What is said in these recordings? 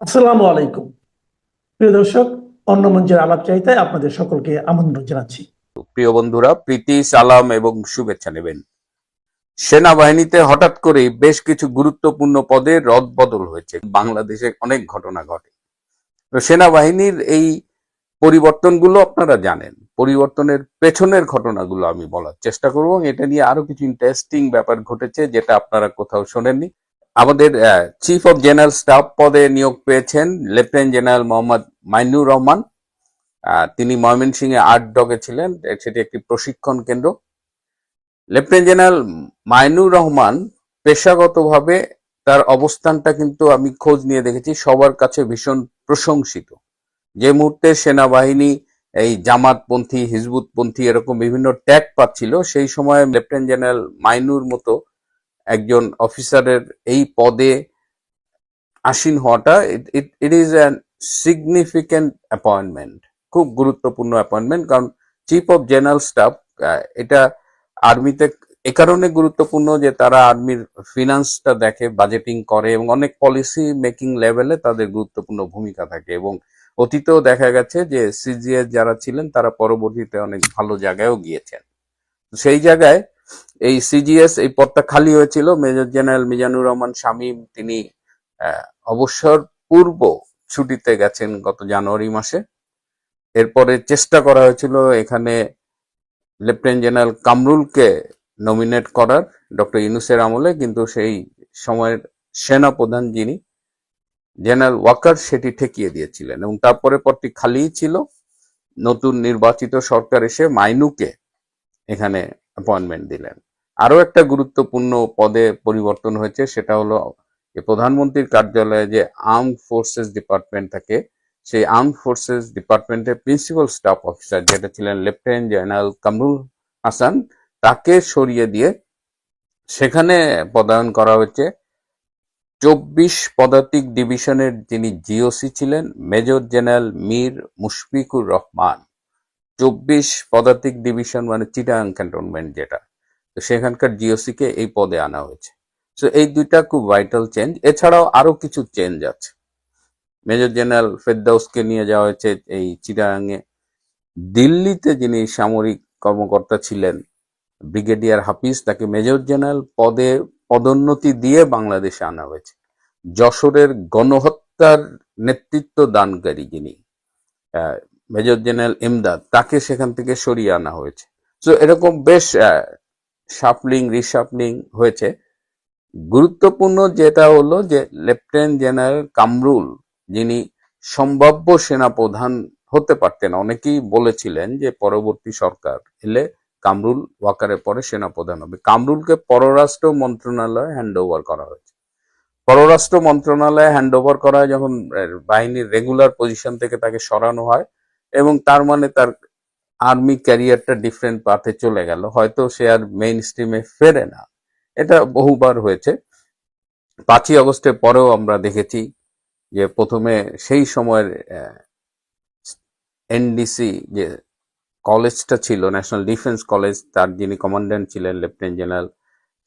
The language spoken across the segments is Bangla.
আসসালামু আলাইকুম। প্রিয় দর্শক, অন্য মঞ্চের আলাপচারিতায় আপনাদের সকলকে আমন্ত্রণ জানাচ্ছি। প্রিয় বন্ধুরা, প্রীতি, সালাম এবং শুভেচ্ছা নেবেন। সেনাবাহিনীতে হঠাৎ করেই বেশ কিছু গুরুত্বপূর্ণ পদে রদবদল হয়েছে। বাংলাদেশে অনেক ঘটনা ঘটে। তো সেনাবাহিনীর এই পরিবর্তনগুলো আপনারা জানেন। পরিবর্তনের পেছনের ঘটনাগুলো আমি বলার চেষ্টা করব এবং এটা নিয়ে আরো কিছু ইন্টারেস্টিং ব্যাপার ঘটেছে যেটা আপনারা কোথাও শোনেননি। আমাদের চিফ অফ জেনারেল স্টাফ পদে নিয়োগ পেয়েছেন লেফটেন্যান্ট জেনারেল মোহাম্মদ মাইনুর রহমান। তিনি ময়মনসিংহে আট ডগে ছিলেন, সেটি একটি প্রশিক্ষণ কেন্দ্র। লেফটেন্যান্ট জেনারেল মাইনুর রহমান পেশাগতভাবে তার অবস্থানটা কিন্তু আমি খোঁজ নিয়ে দেখেছি সবার কাছে ভীষণ প্রশংসিত। যে মুহূর্তে সেনাবাহিনী এই জামাতপন্থী, হিজবুতপন্থী এরকম বিভিন্ন ট্যাগ পাচ্ছিল, সেই সময় লেফটেন্যান্ট জেনারেল মাইনুর মতো একজন অফিসারের এই পদে আসীন হওয়াটা it is an significant appointment, খুব গুরুত্বপূর্ণ অ্যাপয়েন্টমেন্ট। কারণ চিফ অফ জেনারেল স্টাফ এটা আর্মিতে এ কারণে গুরুত্বপূর্ণ যে তারা আর্মির ফিনান্সটা দেখে, বাজেটিং করে এবং অনেক পলিসি মেকিং লেভেলে তাদের গুরুত্বপূর্ণ ভূমিকা থাকে। এবং অতীতেও দেখা গেছে যে সিজিএস যারা ছিলেন তারা পরবর্তীতে অনেক ভালো জায়গায়ও গিয়েছেন। সেই জায়গায় এই সিজিএস এই পদটা খালি হয়েছিল। মেজর জেনারেল মিজানুর রহমান শামীম তিনি অবসর পূর্ব ছুটিতে গেছেন গত জানুয়ারি মাসে। এরপরে চেষ্টা করা হয়েছিল এখানে লেফটেন্যান্ট জেনারেল কামরুলকে নমিনেট করার ডক্টর ইউনূসের আমলে, কিন্তু সেই সময়ের সেনা প্রধান যিনি জেনারেল ওয়াকার সেটি ঠেকিয়ে দিয়েছিলেন এবং তারপরে পদটি খালিই ছিল। নতুন নির্বাচিত সরকার এসে মাইনুকে এখানে অ্যাপয়েন্টমেন্ট দিলেন। আরো একটা গুরুত্বপূর্ণ পদে পরিবর্তন হয়েছে, সেটা হলো যে প্রধানমন্ত্রীর কার্যালয়ে যে আর্মড ফোর্সেস ডিপার্টমেন্ট থাকে, সেই আর্মড ফোর্সেস ডিপার্টমেন্টের প্রিন্সিপাল স্টাফ অফিসার যেটা ছিলেন লেফটেন্যান্ট জেনারেল কামরুল হাসান, তাকে সরিয়ে দিয়ে সেখানে পদায়ন করা হয়েছে 24 পদাতিক ডিভিশনের যিনি জিওসি ছিলেন মেজর জেনারেল মীর মুশফিকুর রহমান। 24 পদাতিক ডিভিশন মানে চিটাগাং ক্যান্টনমেন্ট যেটা, তো সেখানকার জিওসি কে এই পদে আনা হয়েছে। তো এই দুইটা খুব ভাইটাল চেঞ্জ। এছাড়াও আরো কিছু চেঞ্জ আছে। মেজর জেনারেল ফেরদাউসকে নিয়ে যাওয়া হয়েছে এই চিটাগাং এ। দিল্লিতে যিনি সামরিক কর্মকর্তা ছিলেন ব্রিগেডিয়ার হাফিজ, তাকে মেজর জেনারেল পদে পদোন্নতি দিয়ে বাংলাদেশে আনা হয়েছে। যশোরের গণহত্যার নেতৃত্ব দানকারী যিনি মেজর জেনারেল ইমদাদ, তাকে সেখান থেকে সরিয়ে আনা হয়েছে। তো এরকম বেশ শাফলিং রিশাফলিং হয়েছে। গুরুত্বপূর্ণ যেটা হলো যে লেফটেন্যান্ট জেনারেল কামরুল যিনি সম্ভাব্য সেনাপ্রধান হতে পারতেন, অনেকেই বলেছিলেন যে পরবর্তী সরকার এলে কামরুল ওয়াকারের পরে সেনাপ্রধান হবে। কামরুলকে পররাষ্ট্র মন্ত্রণালয়ে হ্যান্ড ওভার করা হয়েছে। পররাষ্ট্র মন্ত্রণালয়ে হ্যান্ড ওভার করা হয় যখন বাহিনীর রেগুলার পজিশন থেকে তাকে সরানো হয়, এবং তার মানে তার আর্মি ক্যারিয়ারটা ডিফারেন্ট পাথে চলে গেল, হয়তো সে আর মেইন স্ট্রিমে ফেরে না। এটা বহুবার হয়েছে। 5ই আগস্টের পরেও আমরা দেখেছি যে প্রথমে সেই সময়ের এনডিসি যে কলেজটা ছিল, ন্যাশনাল ডিফেন্স কলেজ, তার যিনি কমান্ড্যান্ট ছিলেন লেফটেন্যান্ট জেনারেল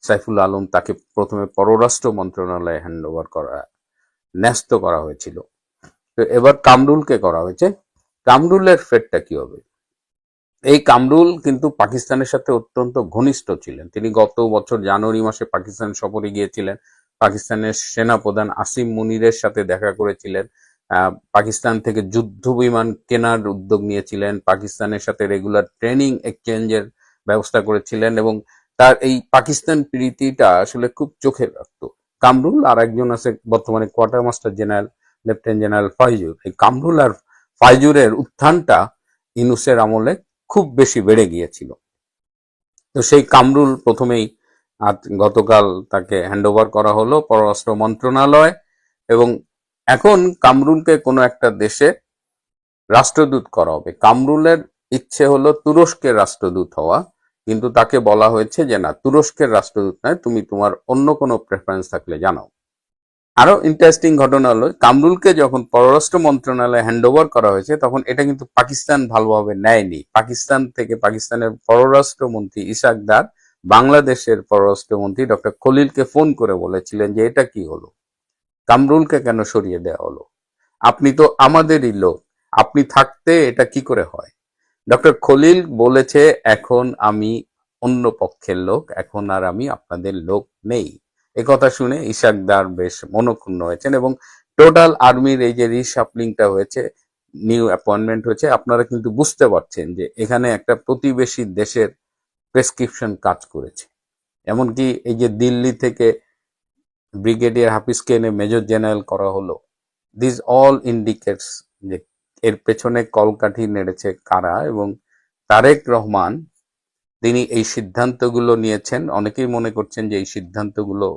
সাইফুল আলম, তাকে প্রথমে পররাষ্ট্র মন্ত্রণালয়ে হ্যান্ড ওভার করা, ন্যস্ত করা হয়েছিল। তো এবার কামরুলকে করা হয়েছে। কামরুলের ফেটটা কি হবে? এই কামরুল কিন্তু পাকিস্তানের সাথে অত্যন্ত ঘনিষ্ঠ ছিলেন। তিনি গত বছর জানুয়ারি মাসে পাকিস্তান সফরে গিয়েছিলেন, পাকিস্তানের সেনাপ্রধান আসিম মুনিরের সাথে দেখা করেছিলেন, পাকিস্তান থেকে যুদ্ধ বিমান কেনার উদ্যোগ নিয়েছিলেন, পাকিস্তানের সাথে রেগুলার ট্রেনিং এক্সচেঞ্জের ব্যবস্থা করেছিলেন, এবং তার এই পাকিস্তান প্রীতিটা আসলে খুব চোখে রাখতো। কামরুল আর একজন আছে বর্তমানে quarter master general lieutenant general Faizur. এই কামরুল আর ফাইজুরের উত্থানটা ইউনূসের আমলে খুব বেশি বেড়ে গিয়েছিল। তো সেই কামরুল প্রথমেই গতকাল তাকে হ্যান্ডওভার করা হলো পররাষ্ট্র মন্ত্রণালয়, এবং এখন কামরুলকে কোনো একটা দেশে রাষ্ট্রদূত করা হবে। কামরুলের ইচ্ছে হলো তুরস্কের রাষ্ট্রদূত হওয়া, কিন্তু তাকে বলা হয়েছে যে না, তুরস্কের রাষ্ট্রদূত নয়, তুমি তোমার অন্য কোনো প্রেফারেন্স থাকলে জানাও। আরো ইন্টারেস্টিং ঘটনা হলো কামরুলকে যখন পররাষ্ট্র মন্ত্রণালয়ে হ্যান্ডওভার করা হয়েছে তখন এটা কিন্তু পাকিস্তান ভালোভাবে নেয়নি। পাকিস্তান থেকে পাকিস্তানের পররাষ্ট্রমন্ত্রী ইসাক দার বাংলাদেশের পররাষ্ট্রমন্ত্রী ডক্টর খলিলকে ফোন করে বলেছিলেন যে এটা কি হলো, কামরুলকে কেন সরিয়ে দেওয়া হলো। আপনি তো আমাদেরই লোক, আপনি থাকতে এটা কি করে হয়? ডক্টর খলিল বলেছে, এখন আমি অন্য পক্ষের লোক, এখন আর আমি আপনাদের লোক নেই। এ কথা শুনে ইশাকদার বেশ মনক্ষুণ্ণ হয়েছেন এবং টোটাল আর্মির এই যে রিশাফলিংটা হয়েছে, নিউ অ্যাপয়েন্টমেন্ট হয়েছে, আপনারা কিন্তু বুঝতে পারছেন যে এখানে একটা প্রতিবেশী দেশের প্রেসক্রিপশন কাজ করেছে। এমনকি এই যে দিল্লি থেকে ব্রিগেডিয়ার হাফিজকে এনে মেজর জেনারেল করা হলো, দিস অল ইন্ডিকেটস যে এর পেছনে কলকাঠি নেড়েছে কারা, এবং তারেক রহমান তিনি এই সিদ্ধান্তগুলো নিয়েছেন। অনেকেই মনে করছেন যে এই সিদ্ধান্তগুলো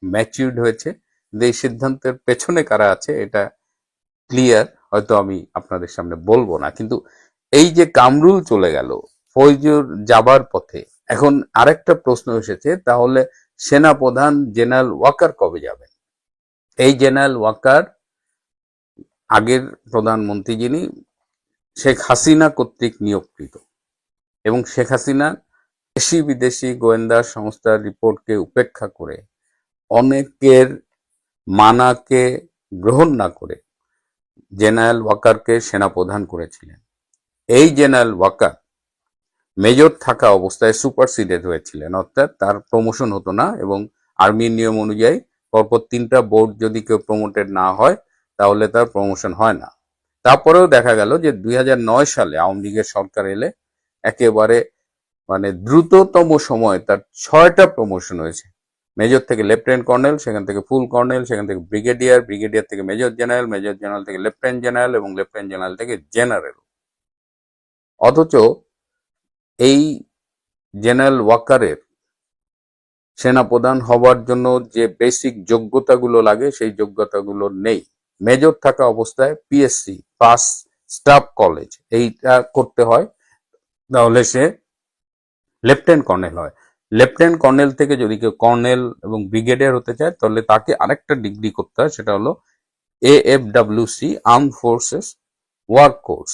ম্যাচিউরড হয়েছে, কিন্তু এই সিদ্ধান্তের পেছনে কারা আছে এটা ক্লিয়ার হয়তো আমি আপনাদের সামনে বলবো না। কিন্তু এই যে কামরুল চলে গেল ফৈজুর যাবার পথে, এখন আরেকটা প্রশ্ন এসেছে, তাহলে সেনাপ্রধান জেনারেল ওয়াকার কবে যাবেন? এই জেনারেল ওয়াকার আগের প্রধানমন্ত্রী, যিনি শেখ হাসিনা কর্তৃক নিয়োগকৃত, এবং শেখ হাসিনা দেশি বিদেশি গোয়েন্দা সংস্থার রিপোর্টকে উপেক্ষা করে, অনেকের মানাকে গ্রহণ না করে জেনারেল ওয়াকারকে সেনাপ্রধান করেছিলেন। এই জেনারেল ওয়াকার মেজর থাকা অবস্থায় সুপারসিডেড হয়েছিলেন, অর্থাৎ তার প্রমোশন হতো না, এবং আর্মির নিয়ম অনুযায়ী পরপর 3টা বোর্ড যদি কেউ প্রমোটেড না হয় তাহলে তার প্রমোশন হয় না। তারপরেও দেখা গেল যে 2009 সালে আওয়ামী লীগের সরকার এলে একেবারে মানে দ্রুততম সময়ে তার 6টা প্রমোশন হয়েছে। মেজর থেকে লেফটেন্যান্ট কর্নেল, সেখান থেকে ফুল কর্নেল, সেখান থেকে ব্রিগেডিয়ার, ব্রিগেডিয়ার থেকে মেজর জেনারেল, মেজর জেনারেল থেকে লেফটেন্যান্ট জেনারেল, এবং লেফটেন্যান্ট জেনারেল থেকে জেনারেল। অথচ এই জেনারেল ওয়াকারের সেনাপ্রধান হবার জন্য যে বেসিক যোগ্যতাগুলো লাগে সেই যোগ্যতাগুলো নেই। মেজর থাকা অবস্থায় পিএসসি, ফার্স্ট স্টাফ কলেজ, এইটা করতে হয়, তাহলে সে লেফটেন্যান্ট কর্নেল হয়। লেফটেন্যান্ট কর্নেল থেকে যদি কেউ কর্নেল এবং ব্রিগেডিয়ার হতে চায় তাহলে তাকে আরেকটা ডিগ্রি করতে হয়, সেটা হলো AFWC, armed forces war course.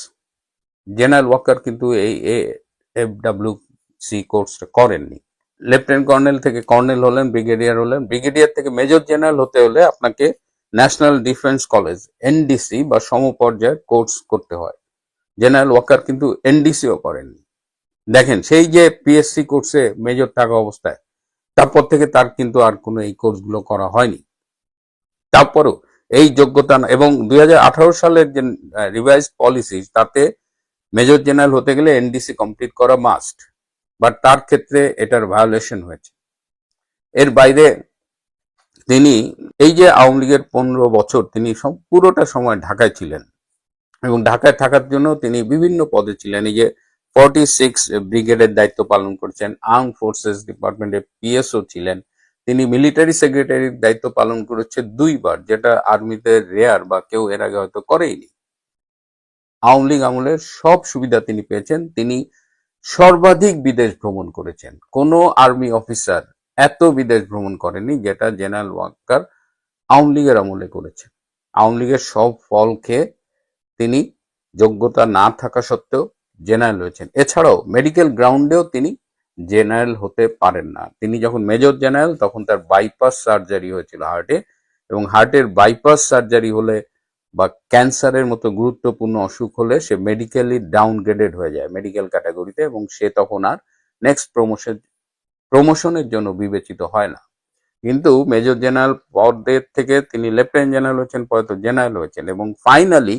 General Waker কিন্তু এই AFWC কোর্সটা করেননি। লেফটেন্যান্ট কর্নেল থেকে কর্নেল হলেন, ব্রিগেডিয়ার হলেন, ব্রিগেডিয়ার থেকে মেজর জেনারেল হতে হলে আপনাকে ন্যাশনাল ডিফেন্স কলেজ NDC বা সমপর্যায়ের কোর্স করতে হয়। জেনারেল ওয়াকার কিন্তু NDCও করেননি। দেখেন, সেই যে পিএসসি কোর্সে মেজর থাকা অবস্থায়, তারপর থেকে তার কিন্তু আর কোনো এই কোর্সগুলো করা হয়নি। তারপরও এই যোগ্যতা এবং 2018 সালের যে রিভাইজ পলিসি, তাতে মেজর জেনারেল হতে গেলে NDC কমপ্লিট করা মাস্ট, বাট তার ক্ষেত্রে এটার ভায়োলেশন হয়েছে। এর বাইরে তিনি এই যে আওয়ামী লীগের 15 বছর তিনি পুরোটা সময় ঢাকায় ছিলেন, এবং ঢাকায় থাকার জন্য তিনি বিভিন্ন পদে ছিলেন। এই যে 46 ব্রিগেডের দায়িত্ব পালন করেছেন, আর্ম ফোর্সেস ডিপার্টমেন্টের PSO ছিলেন, তিনি মিলিটারি সেক্রেটারির দায়িত্ব পালন করেছে 2বার, যেটা আর্মিতে রেয়ার বা কেউ এর আগে হয়তো করেইনি। আওয়ামী লীগ আমলের সব সুবিধা তিনি পেয়েছেন। তিনি সর্বাধিক বিদেশ ভ্রমণ করেছেন। কোনো আর্মি অফিসার এত বিদেশ ভ্রমণ করেনি যেটা জেনারেল ওয়াকার আওয়ামী লীগের আমলে করেছেন। আওয়ামী লীগের সব ফল খেয়ে তিনি যোগ্যতা না থাকা সত্ত্বেও জেনারেল হয়েছেন। এছাড়াও মেডিকেল গ্রাউন্ডেও তিনি জেনারেল হতে পারেন না। তিনি যখন মেজর জেনারেল তখন তার বাইপাস সার্জারি হয়েছিল হার্টে, এবং হার্টের বাইপাস সার্জারি হলে বা ক্যান্সারের মতো গুরুত্বপূর্ণ অসুখ হলে সে মেডিকেলি ডাউনগ্রেডেড হয়ে যায় মেডিকেল ক্যাটাগরিতে, এবং সে তখন আর নেক্সট প্রমোশনের জন্য বিবেচিত হয় না। কিন্তু মেজর জেনারেল পদের থেকে তিনি লেফটেন্যান্ট জেনারেল হয়েছেন, পরে তো জেনারেল হয়েছেন, এবং ফাইনালি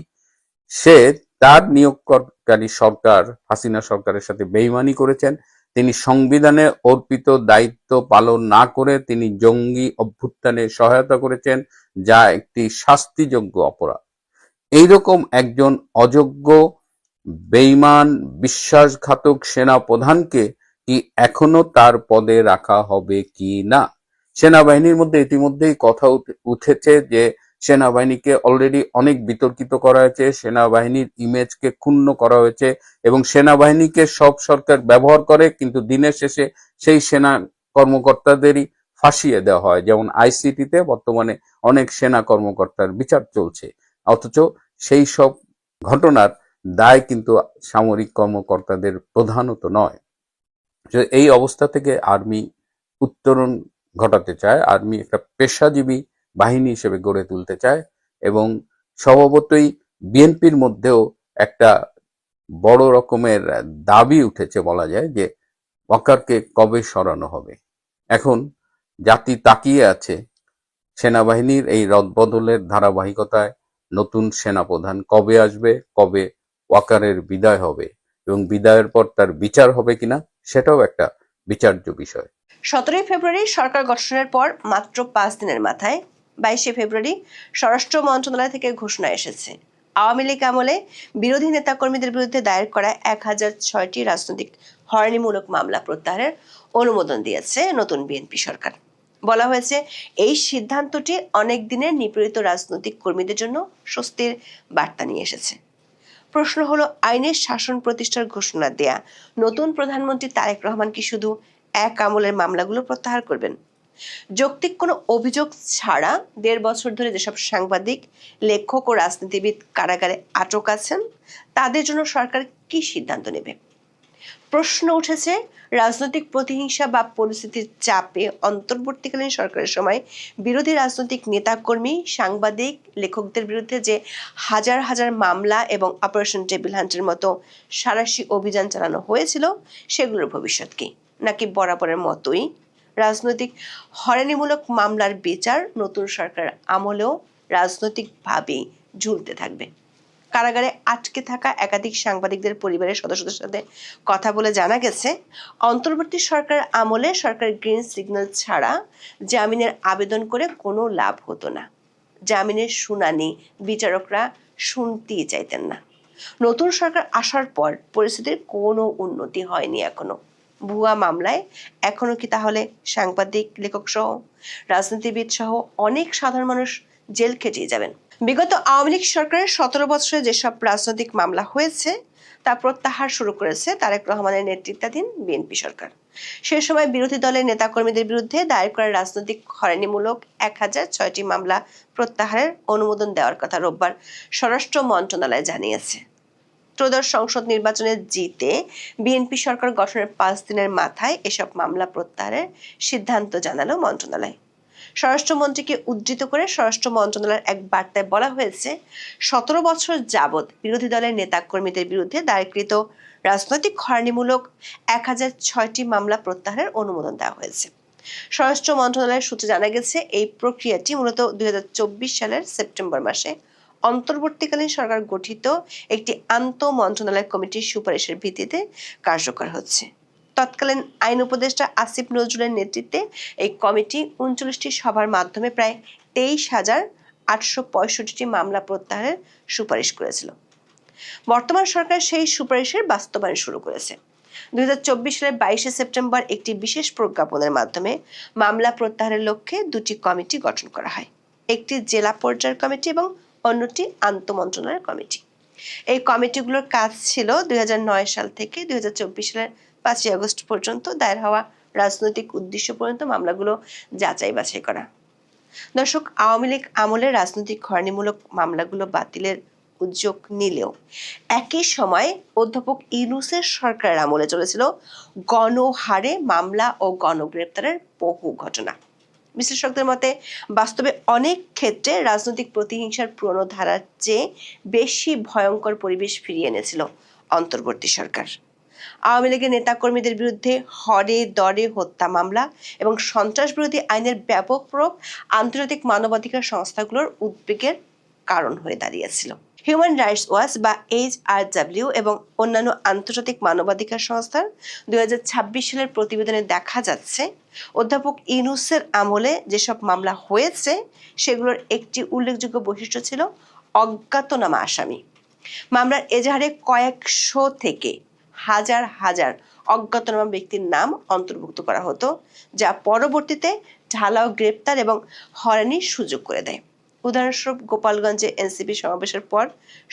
সে তার নিয়োগকারী সরকার হাসিনা সরকারের সাথে বেইমানি করেছেন। তিনি সংবিধানে অর্পিত দায়িত্ব পালন না করে তিনি জঙ্গি অভ্যুত্থানে সহায়তা করেছেন, যা একটি শাস্তিযোগ্য অপরাধ। এইরকম একজন অযোগ্য, বেইমান, বিশ্বাসঘাতক সেনা প্রধানকে কি এখনো তার পদে রাখা হবে কি না? সেনাবাহিনীর মধ্যে ইতিমধ্যেই কথা উঠেছে যে সেনাবাহিনীকে অলরেডি অনেক বিতর্কিত করা হয়েছে, সেনাবাহিনীর ইমেজকে ক্ষুণ্ণ করা হয়েছে, এবং সেনাবাহিনীকে সব সরকার ব্যবহার করে, কিন্তু দিনের শেষে সেই সেনা কর্মকর্তাদেরই ফাঁসিয়ে দেওয়া হয়। যেমন ICTতে বর্তমানে অনেক সেনা কর্মকর্তার বিচার চলছে, অথচ সেই সব ঘটনার দায় কিন্তু সামরিক কর্মকর্তাদের প্রধানত নয়। এই অবস্থা থেকে আর্মি উত্তরণ ঘটাতে চায়, আর্মি একটা পেশাজীবী বাহিনী হিসেবে গড়ে তুলতে চায়, এবং স্বভাবতই বিএনপির মধ্যেও একটা বড় রকমের দাবি উঠেছে বলা যায় যে ওয়াকারকে কবে সরানো হবে। এখন জাতি তাকিয়ে আছে সেনাবাহিনীর এই রদবদলের ধারাবাহিকতায় নতুন সেনাপ্রধান কবে আসবে, কবে ওয়াকারের বিদায় হবে এবং বিদায়ের পর তার বিচার হবে কিনা সেটাও একটা বিচার্য বিষয়। 17 ফেব্রুয়ারি সরকার গঠনের পর মাত্র 5 দিনের মাথায় 22 ফেব্রুয়ারি স্বরাষ্ট্র মন্ত্রণালয় থেকে ঘোষণা এসেছে আওয়ামী লীগ আমলে বিরোধী নেতাকর্মীদের বিরুদ্ধে দায়ের করা 1006টি রাজনৈতিক হয়রানিমূলক মামলা প্রত্যাহারের অনুমোদন দিয়েছে নতুন বিএনপি সরকার। বলা হয়েছে এই সিদ্ধান্তটি অনেক দিনের নিপীড়িত রাজনৈতিক কর্মীদের জন্য স্বস্তির বার্তা নিয়ে এসেছে। প্রশ্ন হলো, আইনের শাসন প্রতিষ্ঠার ঘোষণা দেয়া নতুন প্রধানমন্ত্রী তারেক রহমান কি শুধু এক আমলের মামলাগুলো প্রত্যাহার করবেন? যৌক্তিক কোনো অভিযোগ ছাড়া 1.5 বছর ধরে যেসব সাংবাদিক, লেখক ও রাজনীতিবিদ কারাগারে আটক আছেন তাদের জন্য সরকার কি সিদ্ধান্ত নেবে? প্রশ্ন উঠেছে, রাজনৈতিক প্রতিহিংসা বা পরিস্থিতির চাপে অন্তর্বর্তীকালীন সরকারের সময় বিরোধী রাজনৈতিক নেতাকর্মী, সাংবাদিক, লেখকদের বিরুদ্ধে যে হাজার হাজার মামলা এবং অপারেশন টেবিল হান্টের মতো সাঁড়াশি অভিযান চালানো হয়েছিল সেগুলোর ভবিষ্যৎ কি? নাকি বরাবরের মতোই রাজনৈতিক হয়রানিমূলক মামলার বিচার নতুন সরকার আমলেও রাজনৈতিকভাবেই ঝুলতে থাকবে? কারাগারে আটকে থাকা একাধিক সাংবাদিকদের পরিবারের সদস্যদের সাথে কথা বলে জানা গেছে, অন্তর্বর্তী সরকার আমলে সরকার গ্রিন সিগন্যাল ছাড়া জামিনের আবেদন করে কোনো লাভ হতো না। জামিনের শুনানি বিচারকরা শুনতেই চাইতেন না। নতুন সরকার আসার পর পরিস্থিতির কোনো উন্নতি হয়নি এখনো। ভুয়া মামলায় এখনো কি তাহলে সাংবাদিক, লেখক সহ রাজনীতিবিদ সহ অনেক সাধারণ মানুষ জেল খেটিয়ে যাবেন? বিগত আওয়ামী লীগ সরকারের 17 বছরে যেসব রাজনৈতিক মামলা হয়েছে তা প্রত্যাহার শুরু করেছে তারেক রহমানের নেতৃত্বাধীন বিএনপি সরকার। সে সময় বিরোধী দলের নেতাকর্মীদের বিরুদ্ধে দায়ের করা রাজনৈতিক হয়রানিমূলক 1006টি মামলা প্রত্যাহারের অনুমোদন দেওয়ার কথা রোববার স্বরাষ্ট্র মন্ত্রণালয় জানিয়েছে। ত্রয়োদশ সংসদ নির্বাচনে জিতে বিএনপি সরকার গঠনের 5 দিনের মাথায় এসব মামলা প্রত্যাহারের সিদ্ধান্ত জানালো মন্ত্রণালয়। স্বরাষ্ট্রমন্ত্রীকে উদ্ধৃত করে স্বরাষ্ট্র মন্ত্রণালয়ের এক বার্তায় বলা হয়েছে, 17 বছর যাবৎ বিরোধী দলের নেতাকর্মীদের বিরুদ্ধে দায়েরকৃত রাজনৈতিক হয়রানিমূলক 1006টি মামলা প্রত্যাহারের অনুমোদন দেওয়া হয়েছে। স্বরাষ্ট্র মন্ত্রণালয়ের সূত্রে জানা গেছে, এই প্রক্রিয়াটি মূলত 2024 সালের সেপ্টেম্বর মাসে অন্তর্বর্তীকালীন সরকার গঠিত একটি আন্তঃমন্ত্রণালয় কমিটির সুপারিশের ভিত্তিতে কার্যকর হচ্ছে। তৎকালীন আইন উপদেষ্টা আসিফ নজরুলের নেতৃত্বে এই কমিটি 39টি সভার মাধ্যমে প্রায় 23,865টি মামলা প্রত্যাহারের সুপারিশ করেছিল। বর্তমান সরকার সেই সুপারিশের বাস্তবায়ন শুরু করেছে। 2024 সালের 22 সেপ্টেম্বর একটি বিশেষ প্রজ্ঞাপনের মাধ্যমে মামলা প্রত্যাহারের লক্ষ্যে 2টি কমিটি গঠন করা হয়। একটি জেলা পর্যায়ের কমিটি এবং অন্যটি আন্তঃমন্ত্রণালয় কমিটি। এই কমিটিগুলোর কাজ ছিল 2009 সাল থেকে 2024 সালের 5 আগস্ট পর্যন্ত দায়ের হওয়া রাজনৈতিক উদ্দেশ্য পর্যন্ত মামলাগুলো যাচাই বাছাই করা। দর্শক, আওয়ামী লীগ আমলে রাজনৈতিক হয়রানিমূলক মামলাগুলো বাতিলের উদ্যোগ নিলেও একই সময় অধ্যাপক ইউনূসের সরকারের আমলে চলেছিল গণহারে মামলা ও গণগ্রেপ্তারের বহু ঘটনা। বিশ্লেষকদের মতে বাস্তবে অনেক ক্ষেত্রে রাজনৈতিক প্রতিহিংসার পুরনো ধারার চেয়ে বেশি ভয়ঙ্কর পরিবেশ ফিরিয়ে এনেছিল অন্তর্বর্তী সরকার। আওয়ামী লীগের নেতাকর্মীদের বিরুদ্ধে হরে দরে হত্যা মামলা এবং সন্ত্রাস বিরোধী আইনের ব্যাপক প্রয়োগ আন্তর্জাতিক মানবাধিকার সংস্থাগুলোর উদ্বেগের কারণ হয়ে দাঁড়িয়েছিল। হিউম্যান রাইটস ওয়াচ বা HRW এবং অন্যান্য আন্তর্জাতিক মানবাধিকার সংস্থার 2026 সালের প্রতিবেদনে দেখা যাচ্ছে, অধ্যাপক ইউনূসের আমলে যেসব মামলা হয়েছে সেগুলোর একটি উল্লেখযোগ্য বৈশিষ্ট্য ছিল অজ্ঞাতনামা আসামি। মামলার এজাহারে কয়েকশো থেকে হাজার হাজার অজ্ঞাতনামা ব্যক্তির নাম অন্তর্ভুক্ত করা হতো, যা পরবর্তীতে ঢালাও গ্রেপ্তার এবং হয়রানির সুযোগ করে দেয়। উদাহরণস্বরূপ, গোপালগঞ্জে এনসিপি সমাবেশের পর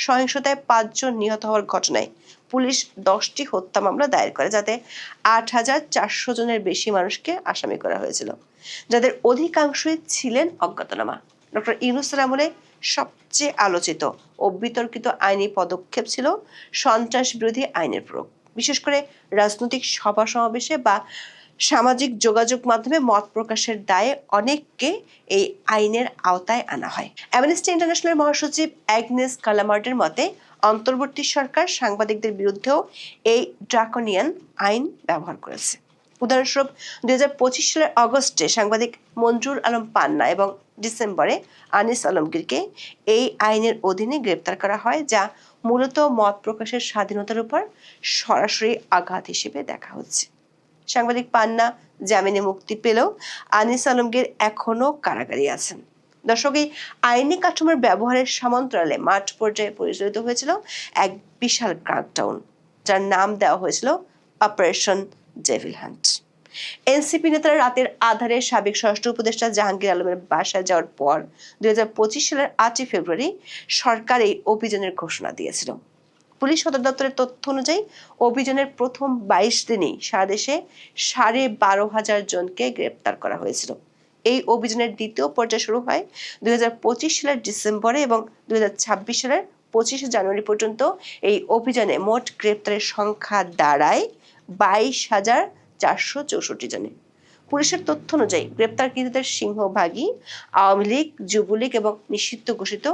সহিংসতায় 5 জন নিহত হওয়ার ঘটনায় পুলিশ 10টি হত্যা মামলা দায়ের করে, যাতে 8,400 জনের বেশি মানুষকে আসামি করা হয়েছিল, যাদের অধিকাংশই ছিলেন অজ্ঞাতনামা। ডক্টর ইউনূসের আমলে সবচেয়ে আলোচিত ও বিতর্কিত আইনি পদক্ষেপ ছিল সন্ত্রাস বিরোধী আইনের প্রয়োগ। বিশেষ করে রাজনৈতিক সভা সমাবেশে বা সামাজিক যোগাযোগ মাধ্যমে মত প্রকাশের দায়ে অনেককে এই আইনের আওতায় আনা হয়। অ্যামনেস্টি ইন্টারন্যাশনাল মহাসচিব অ্যাগনেস কালামার্ডের মতে অন্তর্বর্তী সরকার সাংবাদিকদের বিরুদ্ধেও এই ড্রাকোনিয়ান আইন ব্যবহার করেছে। উদাহরণস্বরূপ 2025 সালের অগস্টে সাংবাদিক মঞ্জুর আলম পান্না এবং ডিসেম্বরে আনিস আলমগীরকে এই আইনের অধীনে গ্রেপ্তার করা হয়, যা মূলত মত প্রকাশের স্বাধীনতার উপর সরাসরি আঘাত হিসেবে দেখা হচ্ছে। সাংবাদিক পান্না জামিনে মুক্তি পেলেও আনিস আলমগীর এখনো কারাগারে আছেন। দর্শক, এই আইনি কাঠামোর ব্যবহারের সমান্তরালে মাঠ পর্যায়ে পরিচালিত হয়েছিল এক বিশাল ক্র্যাকডাউন, যার নাম দেওয়া হয়েছিল অপারেশন ডেভিল হান্ট। এনসিপি নেতারা রাতের আধারে সাবেক স্বরাষ্ট্র উপদেষ্টা জাহাঙ্গীর আলমের বাসায় যাওয়ার পর 2025 সালের 8 ফেব্রুয়ারি সরকার এই অভিযানের ঘোষণা দিয়েছিল। পুলিশ সদর দপ্তরের তথ্য অনুযায়ী অভিযানের প্রথম 22 দিনেই সারা দেশে 12,500 জনকে গ্রেপ্তার করা হয়েছিল। এই অভিযানের দ্বিতীয় পর্যায় শুরু হয় 2025 সালের ডিসেম্বরে এবং 2026 সালের 25 জানুয়ারি পর্যন্ত এই অভিযানে মোট গ্রেপ্তারের সংখ্যা দাঁড়ায় 22,464 জনে। পুলিশের তথ্য অনুযায়ী গ্রেপ্তারকৃতদের সিংহভাগই আওয়ামী লীগ, যুবলীগ এবং নিষিদ্ধ ঘোষিত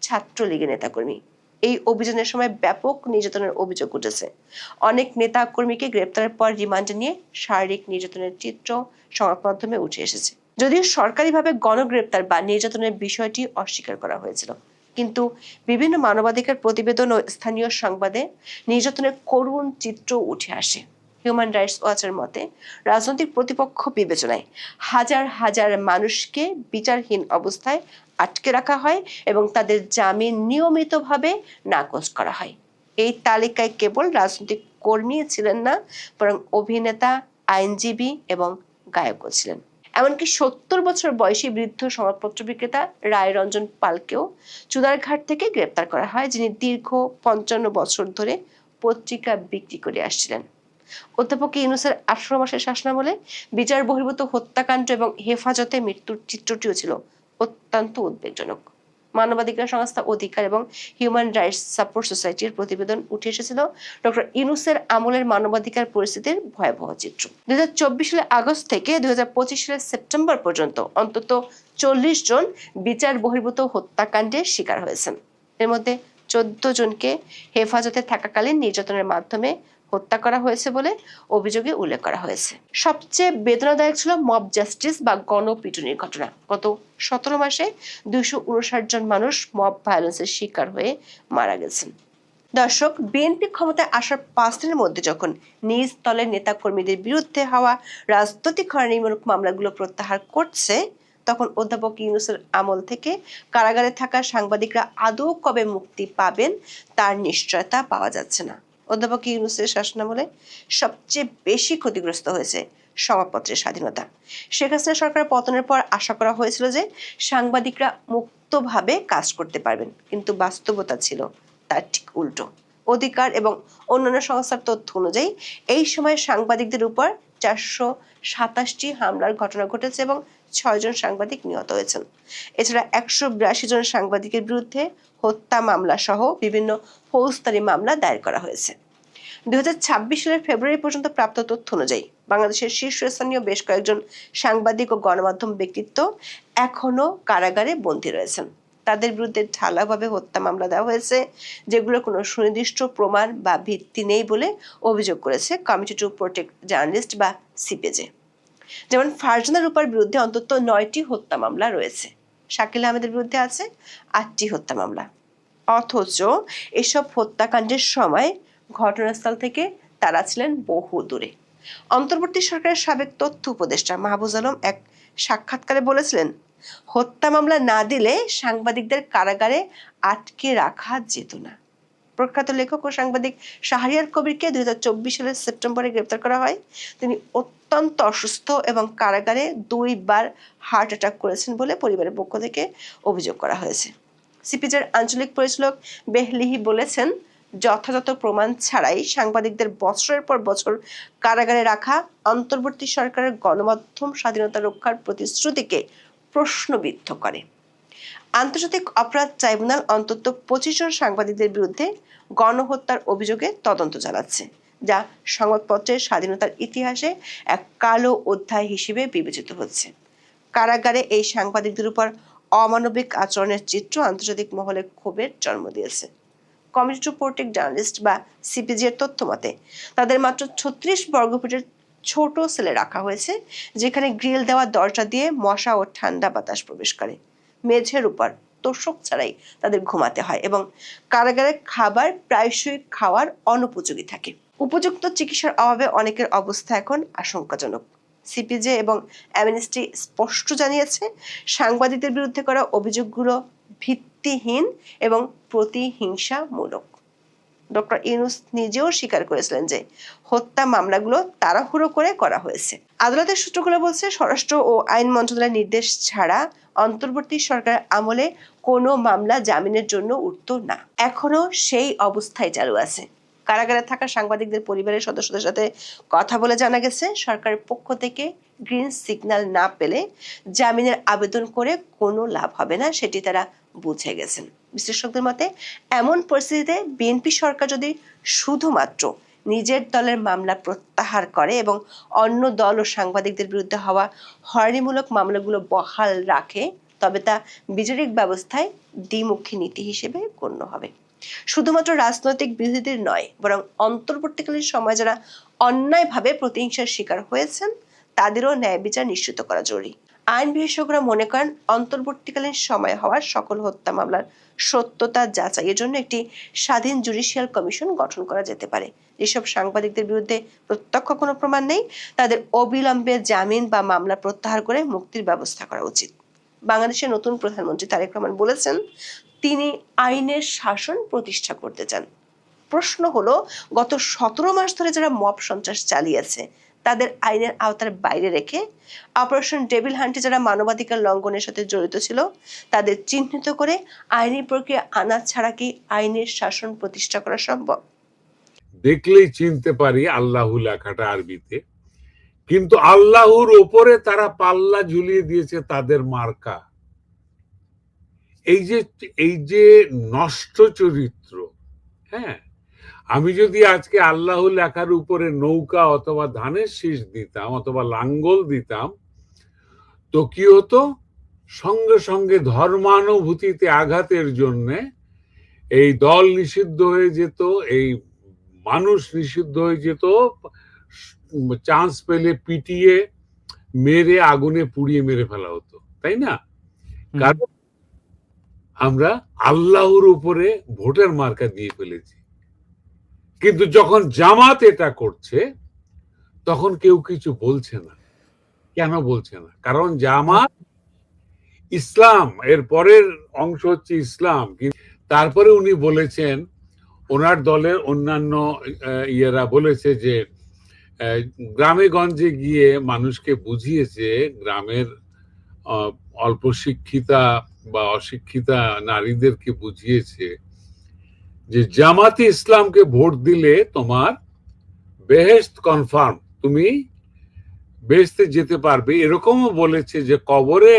ছাত্রলীগের নেতাকর্মী। এই অভিযানের সময় ব্যাপক নির্যাতনের অভিযোগ উঠেছে। অনেক নেতা কর্মীকে গ্রেপ্তারের পর রিমান্ডে নিয়ে শারীরিক নির্যাতনের চিত্র সংবাদ মাধ্যমে উঠে এসেছে। যদিও সরকারিভাবে গণগ্রেপ্তার বা নির্যাতনের বিষয়টি অস্বীকার করা হয়েছিল, কিন্তু বিভিন্ন মানবাধিকার প্রতিবেদন ও স্থানীয় সংবাদে নির্যাতনের করুণ চিত্র উঠে আসে। হিউম্যান রাইটস ওয়াচের মতে রাজনৈতিক প্রতিপক্ষ বিবেচনায় হাজার হাজার মানুষকে বিচারহীন অবস্থায় আটকে রাখা হয় এবং তাদের জামিন নিয়মিতভাবে নাকচ করা হয়। এই তালিকায় কেবল রাজনৈতিক কর্মী ছিলেন না, বরং অভিনেতা, আইনজীবী এবং গায়কও ছিলেন। এমনকি 70 বছর বয়সী বৃদ্ধ সংবাদপত্র বিক্রেতা রায় রঞ্জন পালকেও চুনারঘাট থেকে গ্রেপ্তার করা হয়, যিনি দীর্ঘ 55 বছর ধরে পত্রিকা বিক্রি করে আসছিলেন। অধ্যাপক ইউনূসের 18 মাসের শাসনামলে বিচার বহির্ভূত হত্যাকাণ্ড এবং হেফাজতে মৃত্যুর চিত্রটিও ছিল অত্যন্ত উদ্বেগজনক। মানবাধিকার সংস্থা অধিকার এবং হিউম্যান রাইটস সাপোর্ট সোসাইটির প্রতিবেদন উঠে এসেছিল ডক্টর ইউনূসের আমলের মানবাধিকার পরিস্থিতির ভয়াবহ চিত্র। 2024 সালের আগস্ট থেকে 2025 সালের সেপ্টেম্বর পর্যন্ত অন্তত 40 জন বিচার বহির্ভূত হত্যাকাণ্ডের শিকার হয়েছেন। এর মধ্যে 14 জনকে হেফাজতে থাকাকালীন নির্যাতনের মাধ্যমে হত্যা করা হয়েছে বলে অভিযোগে উল্লেখ করা হয়েছে। সবচেয়ে বেদনাদায়ক ছিল মব জাস্টিস বা গণপিটুনির ঘটনা। গত 17 মাসে 259 জন মানুষ মব ভায়োলেন্সের শিকার হয়ে মারা গেছেন। দর্শক, বিএনপি ক্ষমতায় আসার 5 দিনের মধ্যে যখন নিজ দলের নেতা কর্মীদের বিরুদ্ধে হওয়া রাজনৈতিক হয়রানিমূলক মামলাগুলো প্রত্যাহার করছে, তখন অধ্যাপক ইউনূসের আমল থেকে কারাগারে থাকা সাংবাদিকরা আদৌ কবে মুক্তি পাবেন তার নিশ্চয়তা পাওয়া যাচ্ছে না। অধ্যাপক ইউনূসের শাসনামলে সবচেয়ে বেশি ক্ষতিগ্রস্ত হয়েছে সংবাদপত্রের স্বাধীনতা। শেখ হাসিনা সরকারের পতনের পর আশা করা হয়েছিল যে সাংবাদিকরা মুক্তভাবে কাজ করতে পারবেন, কিন্তু বাস্তবতা ছিল তার ঠিক উল্টো। অধিকার এবং অন্যান্য সংস্থার তথ্য অনুযায়ী এই সময় সাংবাদিকদের উপর 427টি হামলার ঘটনা ঘটেছে এবং 6 জন সাংবাদিক নিহত হয়েছেন। এছাড়া 182 জন সাংবাদিকের বিরুদ্ধে হত্যা মামলা সহ বিভিন্ন ফৌজদারি মামলা দায়ের করা হয়েছে। 2026 সালের ফেব্রুয়ারি পর্যন্ত প্রাপ্ত তথ্য অনুযায়ী বাংলাদেশের শীর্ষস্থানীয় বেশ কয়েকজন সাংবাদিক ও গণমাধ্যম ব্যক্তিত্ব এখনো কারাগারে বন্দী রয়েছেন। তাদের বিরুদ্ধে ঢালাওভাবে হত্যা মামলা দেওয়া হয়েছে, যেগুলোর কোনো সুনির্দিষ্ট প্রমাণ বা ভিত্তি নেই বলে অভিযোগ করেছে কমিটি টু প্রোটেক্ট জার্নালিস্ট বা সিপিজে। যেমন ফারজানা রূপার বিরুদ্ধে অন্তত 9টি হত্যা মামলা রয়েছে। শাকিল আহমেদের বিরুদ্ধে আছে 8টি হত্যা মামলা। অথচ এসব হত্যাকাণ্ডের সময় ঘটনাস্থল থেকে তারা ছিলেন বহু দূরে। অন্তর্বর্তী সরকারের সাবেক তথ্য উপদেষ্টা মাহফুজ আলম এক সাক্ষাৎকারে বলেছিলেন, হত্যা মামলা না দিলে সাংবাদিকদের কারাগারে আটকে রাখা যেত না। প্রখ্যাত লেখক ও সাংবাদিক শাহরিয়ার কবিরকে 2024 সালের সেপ্টেম্বরে গ্রেপ্তার করা হয়। তিনি অত্যন্ত অসুস্থ এবং কারাগারে 2 বার হার্ট অ্যাটাক করেছেন বলে পরিবারের পক্ষ থেকে অভিযোগ করা হয়েছে। সিপিজের আঞ্চলিক পরিচালক বেহলিহি বলেছেন, যথাযথ প্রমাণ ছাড়াই সাংবাদিকদের বছরের পর বছর কারাগারে রাখা অন্তর্বর্তী সরকারের গণমাধ্যম স্বাধীনতা রক্ষার প্রতিশ্রুতিকে প্রশ্নবিদ্ধ করে। আন্তর্জাতিক অপরাধ ট্রাইব্যুনাল অন্তত 25 জন সাংবাদিকদের বিরুদ্ধে গণহত্যার অভিযোগে তদন্ত চালাচ্ছে, যা সংবাদপত্রের স্বাধীনতার ইতিহাসে এক কালো অধ্যায় হিসেবে বিবেচিত হচ্ছে। কারাগারে এই সাংবাদিকদের উপর অমানবিক আচরণের চিত্র আন্তর্জাতিক মহলে ক্ষোভের জন্ম দিয়েছে। কমিটি টু প্রোটেক্ট জার্নালিস্ট বা সিপিজি এর তথ্য মতে তাদের মাত্র 36 বর্গফুটের ছোট সেলে রাখা হয়েছে, যেখানে গ্রিল দেওয়া দরজা দিয়ে মশা ও ঠান্ডা বাতাস প্রবেশ করে। মেঝের উপর তোষক ছাড়াই তাদের ঘুমাতে হয় এবং কারাগারের খাবার প্রায়শই খাওয়ার অনুপযোগী থাকে। উপযুক্ত চিকিৎসার অভাবে অনেকের অবস্থা এখন আশঙ্কাজনক। সিপিজে এবং অ্যামনেস্টি স্পষ্ট জানিয়েছে, সাংবাদিকদের বিরুদ্ধে করা অভিযোগগুলো ভিত্তিহীন এবং প্রতিহিংসামূলক। ডক্টর ইউনূস নিজেও স্বীকার করেছিলেন যে হত্যা মামলাগুলো তাড়াহুড়ো করে করা হয়েছে। আদালতের সূত্রগুলো বলছে, স্বরাষ্ট্র ও আইন মন্ত্রণালয়ের নির্দেশ ছাড়া অন্তর্বর্তী সরকারের আমলে কোনো মামলা জামিনের জন্য উঠত না। এখনো সেই অবস্থায় চালু আছে। কারাগারে থাকা সাংবাদিকদের পরিবারের সদস্যদের সাথে কথা বলে জানা গেছে, সরকারের পক্ষ থেকে গ্রিন সিগন্যাল না পেলে জামিনের আবেদন করে কোনো লাভ হবে না, সেটি তারা বুঝে গেছেন। বিশ্লেষকদের মতে, এমন পরিস্থিতিতে বিএনপি সরকার যদি শুধুমাত্র নিজের দলের মামলা প্রত্যাহার করে এবং অন্য দল ও সাংবাদিকদের বিরুদ্ধে হওয়া হয়রানিমূলক মামলাগুলো বহাল রাখে, তবে তা বিচারিক ব্যবস্থায় দ্বিমুখী নীতি হিসেবে গণ্য হবে। শুধুমাত্র রাজনৈতিক বিরোধীদের নয়, বরং অন্তর্বর্তীকালীন সময় যারা অন্যায়ভাবে প্রতিহিংসার শিকার হয়েছেন তাদেরও ন্যায় বিচার নিশ্চিত করা জরুরি। আইন বিশেষজ্ঞরা মনে করেন, অন্তর্বর্তীকালীন সময় হওয়ার সকল হত্যা মামলার সত্যতা যাচাইয়ের জন্য একটি স্বাধীন জুডিশিয়াল কমিশন গঠন করা যেতে পারে। যেসব সাংবাদিকদের বিরুদ্ধে প্রত্যক্ষ কোনো প্রমাণ নেই, তাদের অবিলম্বে জামিন বা মামলা প্রত্যাহার করে মুক্তির ব্যবস্থা করা উচিত। বাংলাদেশের নতুন প্রধানমন্ত্রী তারেক রহমান বলেছেন, তিনি আইনের শাসন প্রতিষ্ঠা করতে চান। প্রশ্ন হলো, গত 17 মাস ধরে যারা মব সন্ত্রাস চালিয়েছে তাদের আইনের আওতার বাইরে রেখে অপারেশন ডেভিল হান্টে যারা মানবাধিকার লঙ্ঘনের সাথে জড়িত ছিল তাদের চিহ্নিত করে আইনি প্রক্রিয়া আনা ছাড়া কি আইনের শাসন প্রতিষ্ঠা করা সম্ভব? দেখলেই চিনতে পারি আল্লাহু লেখাটা আরবিতে, কিন্তু আল্লাহর ওপরে তারা পাল্লা ঝুলিয়ে দিয়েছে তাদের মার্কা। এই যে নষ্ট চরিত্র। হ্যাঁ, আমি যদি আজকে আল্লাহ লেখার উপরে নৌকা অথবা ধানের শীষ দিতাম অথবা লাঙ্গল দিতাম, তো কি হতো? সঙ্গে সঙ্গে ধর্মানুভূতিতে আঘাতের জন্য এই দল নিষিদ্ধ হয়ে যেত, এই মানুষ নিষিদ্ধ হয়ে যেত, চান্স পেলে পিটিয়ে মেরে আগুনে পুড়িয়ে মেরে ফেলা হতো, তাই না? কারণ আমরা আল্লাহর উপরে ভোটের মার্কা দিয়ে ফেলেছি। কিন্তু যখন জামাত এটা করছে তখন কেউ কিছু বলছে না। কেন বলছে না? কারণ জামাত ইসলাম, এর পরের অংশ হচ্ছে ইসলাম। তারপরে উনি বলেছেন, ওনার দলের অন্যান্য ইয়েরা বলেছে যে গ্রামে গঞ্জে গিয়ে মানুষকে বুঝিয়েছে, গ্রামের অল্প শিক্ষিতা বা অশিক্ষিতা নারীদেরকে বুঝিয়েছে যে জামাতে ইসলামকে ভোট দিলে তোমার বেহেশত কনফার্ম, তুমি বেহেশতে যেতে পারবে। এরকমও বলেছে যে কবরে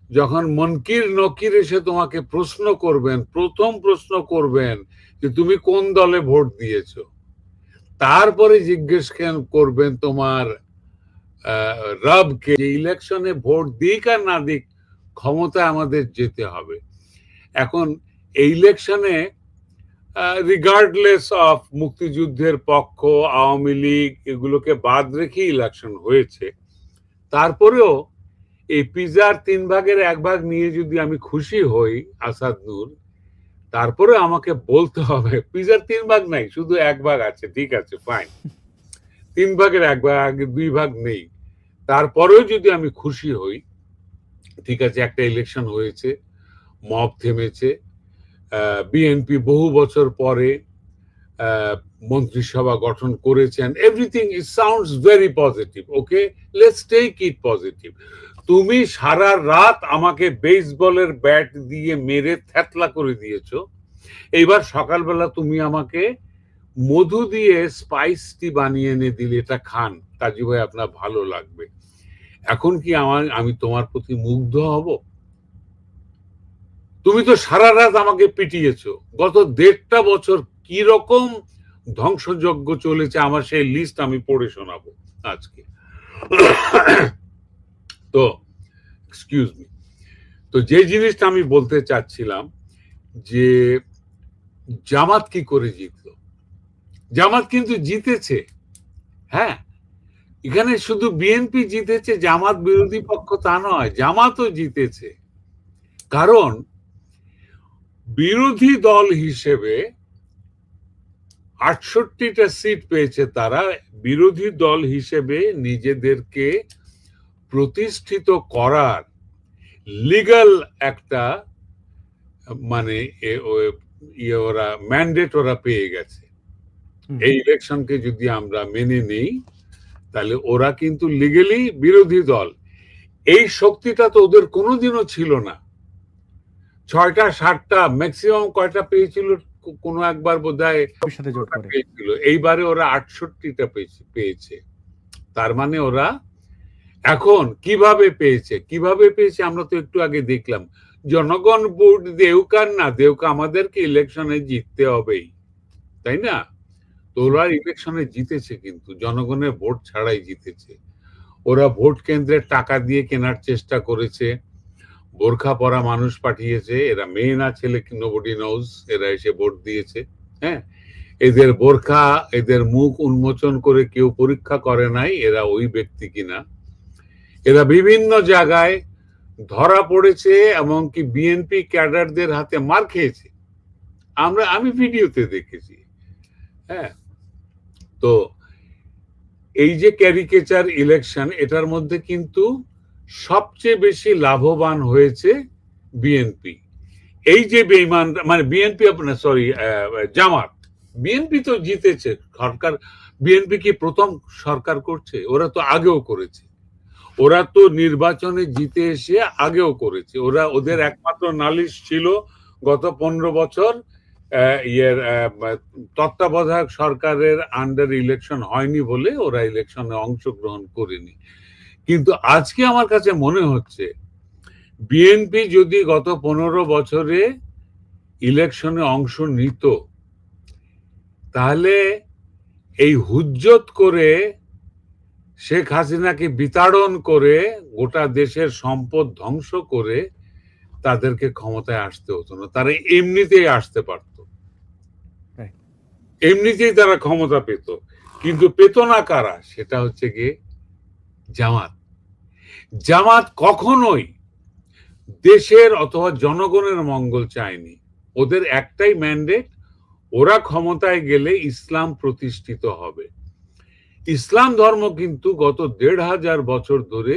যখন মুনকির নকির এসে তোমাকে প্রশ্ন করবেন, প্রথম প্রশ্ন করবেন যে তুমি কোন দলে ভোট দিয়েছো, তারপরে জিজ্ঞেস করবেন তোমার রবকে। ইলেকশনে ভোট দিক আর না দিক, ক্ষমতায় আমাদের যেতে হবে। এখন এই ইলেকশনে রিগার্ডলেস অফ মুক্তিযুদ্ধের পক্ষ, আওয়ামী লীগ, এগুলোকে বাদ রেখে ইলেকশন হয়েছে। তারপরেও এই পিজার 3 ভাগের 1 ভাগ নিয়ে যদি আমি খুশি হই আসাদ নূর, তারপরে আমাকে বলতে হবে পিজার 3 ভাগ নাই, শুধু 1 ভাগ আছে। ঠিক আছে, ফাইন, 3 ভাগের 1 ভাগ, 2 ভাগ নেই। তারপরেও যদি আমি খুশি হই, ঠিক আছে, একটা ইলেকশন হয়েছে, মব থেমেছে, বিএনপি বহু বছর পরে মন্ত্রিসভা গঠন করেছেন, everything it sounds very positive. Okay, let's take it positive. তুমি সারা রাত আমাকে বেসবলের ব্যাট দিয়ে মেরে থ্যাতলা করে দিয়েছো, এইবার সকালবেলা তুমি আমাকে মধু দিয়ে স্পাইস টি বানিয়ে এনে দিলে, এটা খান কাজী ভাই, আপনার ভালো লাগবে। এখন কি আমি তোমার প্রতি মুগ্ধ হব? তুমি তো সারা রাত আমাকে পিটিয়েছো। গত 1.5 বছর কি রকম ধ্বংসযজ্ঞ চলেছে, আমার সেই লিস্ট আমি পড়ে শোনাবো আজকে। তো এক্সকিউজ মি, তো যে জিনিসটা আমি বলতে চাচ্ছিলাম যে জামাত কি করে জিতলো। জামাত কিন্তু জিতেছে, হ্যাঁ, এখানে শুধু বিএনপি জিতেছে, জামাত বিরোধী পক্ষ তা নয়, জামাতও জিতেছে। কারণ বিরোধী দল হিসেবে 68টা সিট পেয়েছে তারা। বিরোধী দল হিসেবে নিজেদেরকে প্রতিষ্ঠিত করার লিগ্যাল একটা মানে ওরা ম্যান্ডেট ওরা পেয়ে গেছে। এই ইলেকশনকে যদি আমরা মেনে নেই তাহলে ওরা কিন্তু লিগ্যালি বিরোধী দল। এই শক্তিটা তো ওদের কোনোদিনও ছিল না। 6টা 7টা ম্যাক্সিমাম কয়টা পেয়েছিল, কোনো একবার বোধহয় পেয়েছিল, এইবারে ওরা 68টা পেয়েছে। তার মানে ওরা এখন কিভাবে পেয়েছে আমরা তো একটু আগে দেখলাম, জনগণ ভোট দেউক আর না দেউক আমাদেরকে ইলেকশনে জিততে হবেই, তাই না? তো ওরা ইলেকশনে জিতেছে, কিন্তু জনগণের ভোট ছাড়াই জিতেছে। ওরা ভোট কেন্দ্রের টাকা দিয়ে কেনার চেষ্টা করেছে, বোরখা পরা মানুষ পাঠিয়েছে, এরা মেয়ে না ছেলে নোবডি নোজ, এরা এসে ভোট দিয়েছে। হ্যাঁ, এদের বোরখা, এদের মুখ উন্মোচন করে কেউ পরীক্ষা করে নাই এরা ওই ব্যক্তি কিনা। এরা বিভিন্ন জায়গায় ধরা পড়েছে, এমনকি বিএনপি ক্যাডারদের হাতে মার খেয়েছে, আমি ভিডিওতে দেখেছি। হ্যাঁ, তো এই যে ক্যারিকেচার ইলেকশন, এটার মধ্যে কিন্তু সবচেয়ে বেশি লাভবান হয়েছে বিএনপি। এই যে বেঈমান, মানে বিএনপি আপনার সরি জামাত, বিএনপি তো জিতেছে সরকার। বিএনপি কি প্রথম সরকার করছে? ওরা তো আগেও করেছে, ওরা তো নির্বাচনে জিতে এসে আগেও করেছে। ওদের একমাত্র নালিশ ছিল গত 15 বছর তত্ত্বাবধায়ক সরকারের আন্ডার ইলেকশন হয়নি বলে ওরা ইলেকশনে অংশগ্রহণ করেনি। কিন্তু আজকে আমার কাছে মনে হচ্ছে বিএনপি যদি গত 15 বছরে ইলেকশনে অংশ নিত, তাহলে এই হুজ্জত করে শেখ হাসিনাকে বিতাড়ন করে গোটা দেশের সম্পদ ধ্বংস করে তাদেরকে ক্ষমতায় আসতে হতো না। তারা এমনিতেই আসতে পারত, এমনিতেই তারা ক্ষমতা পেত। কিন্তু পেত না কারা? সেটা হচ্ছে গিয়ে জামাত। জামাত কখনোই দেশের অথবা জনগণের মঙ্গল চায়নি। ওদের একটাই ম্যান্ডেট, ওরা ক্ষমতায় গেলে ইসলাম প্রতিষ্ঠিত হবে। ইসলাম ধর্ম কিন্তু গত 1500 বছর ধরে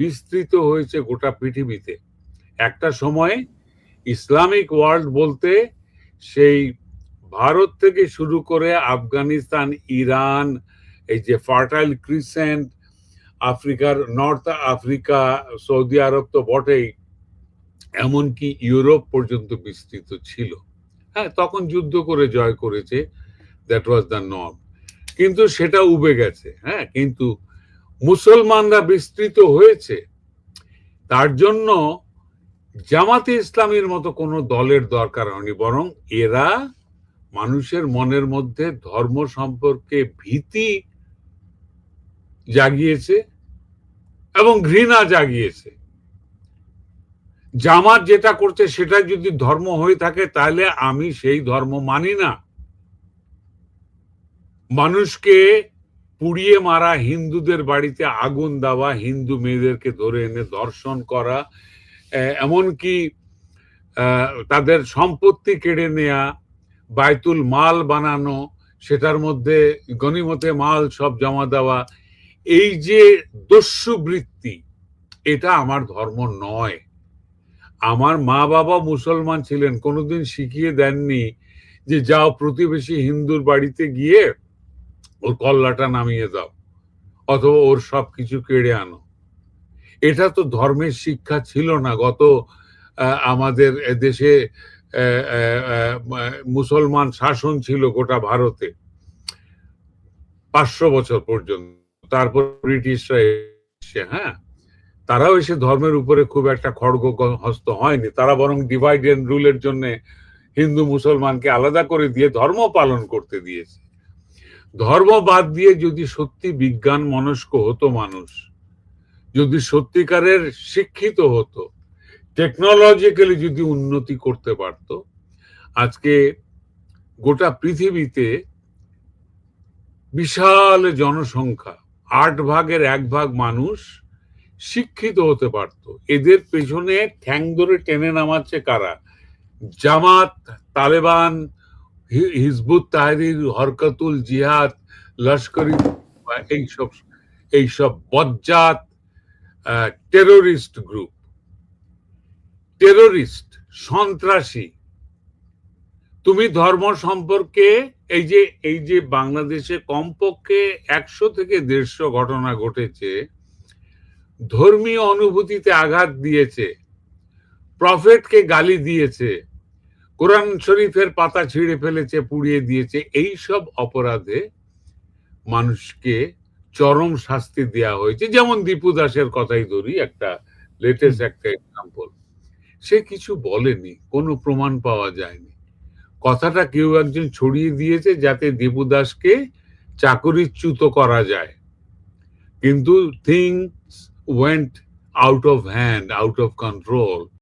বিস্তৃত হয়েছে গোটা পৃথিবীতে। একটা সময় ইসলামিক ওয়ার্ল্ড বলতে সেই ভারত থেকে শুরু করে আফগানিস্তান, ইরান, এই যে ফার্টাইল ক্রিসেন্ট, আফ্রিকার নর্থ আফ্রিকা, সৌদি আরব তো বটেই, এমনকি ইউরোপ পর্যন্ত বিস্তৃত ছিল। হ্যাঁ, তখন যুদ্ধ করে জয় করেছে, দ্যাট ওয়াজ দ্য নর্ম। কিন্তু সেটা উবে গেছে। হ্যাঁ, কিন্তু মুসলমানরা বিস্তৃত হয়েছে, তার জন্য জামাতে ইসলামীর মতো কোনো দলের দরকার হয়নি, বরং এরা মানুষের মনের মধ্যে ধর্ম সম্পর্কে ভীতি জাগিয়েছে এবং ঘৃণা জাগিয়েছে। জামাত যেটা করছে সেটা যদি ধর্ম হয়ে থাকে তাহলে আমি সেই ধর্ম মানি না। মানুষকে পুড়িয়ে মারা, হিন্দুদের বাড়িতে আগুন দেওয়া, হিন্দু মেয়েদেরকে ধরে এনে ধর্ষণ করা, এমনকি তাদের সম্পত্তি কেড়ে নেয়া, বায়তুল মাল বানানো, সেটার মধ্যে গনিমতে মাল সব জমা দেওয়া, এই যে দস্যু বৃত্তি, এটা আমার ধর্ম নয়। আমার মা বাবা মুসলমান ছিলেন, কোনোদিন শিখিয়ে দেননি যে যাও প্রতিবেশী হিন্দুর বাড়িতে গিয়ে ওর কল্লাটা নামিয়ে দাও অথবা ওর সবকিছু কেড়ে আনো। এটা তো ধর্মের শিক্ষা ছিল না। গত আমাদের দেশে মুসলমান শাসন ছিল গোটা ভারতে 500 বছর পর্যন্ত। তারপর ব্রিটিশরা এসে, হ্যাঁ, তারাও এসে ধর্মের উপরে খুব একটা খড়গ হস্ত হয়নি। তারা বরং ডিভাইড এন্ড রুলের জন্য হিন্দু মুসলমানকে আলাদা করে দিয়ে ধর্ম পালন করতে দিয়েছে। ধর্ম বাদ দিয়ে যদি সত্যি বিজ্ঞান মনস্ক হতো মানুষ, যদি সত্যিকারের শিক্ষিত হতো, টেকনোলজিক্যালি যদি উন্নতি করতে পারত, আজকে গোটা পৃথিবীতে বিশাল জনসংখ্যা 8/1 মানুষ শিক্ষিত হতে পারত। এদের পেছনে ঠ্যাং ধরে টেনে নামাচ্ছে কারা? জামাত, তালেবান, হিজবুত তাহরির, হরকাতুল জিহাদ, লস্করি, এইসব বজ্জাত টেরোরিস্ট গ্রুপ, টেরোরিস্ট, সন্ত্রাসী। তুমি ধর্ম সম্পর্কে এই যে বাংলাদেশে কমপক্ষে 100 থেকে 150 ঘটনা ঘটেছে, ধর্মীয় অনুভূতিতে আঘাত দিয়েছে, প্রফেটকে গালি দিয়েছে, কোরআন শরীফের পাতা ছিঁড়ে ফেলেছে, পুড়িয়ে দিয়েছে, এই সব অপরাধে মানুষকে চরম শাস্তি দেয়া হয়েছে। যেমন দীপু দাসের কথাই ধরি, একটা লেটেস্ট একটা এক্সাম্পল। সে কিছু বলেনি, কোনো প্রমাণ পাওয়া যায়নি, কথাটা কেউ একজন ছড়িয়ে দিয়েছে যাতে দীপু দাসকে চাকরিচ্যুত করা যায়। কিন্তু things went out of hand, out of control.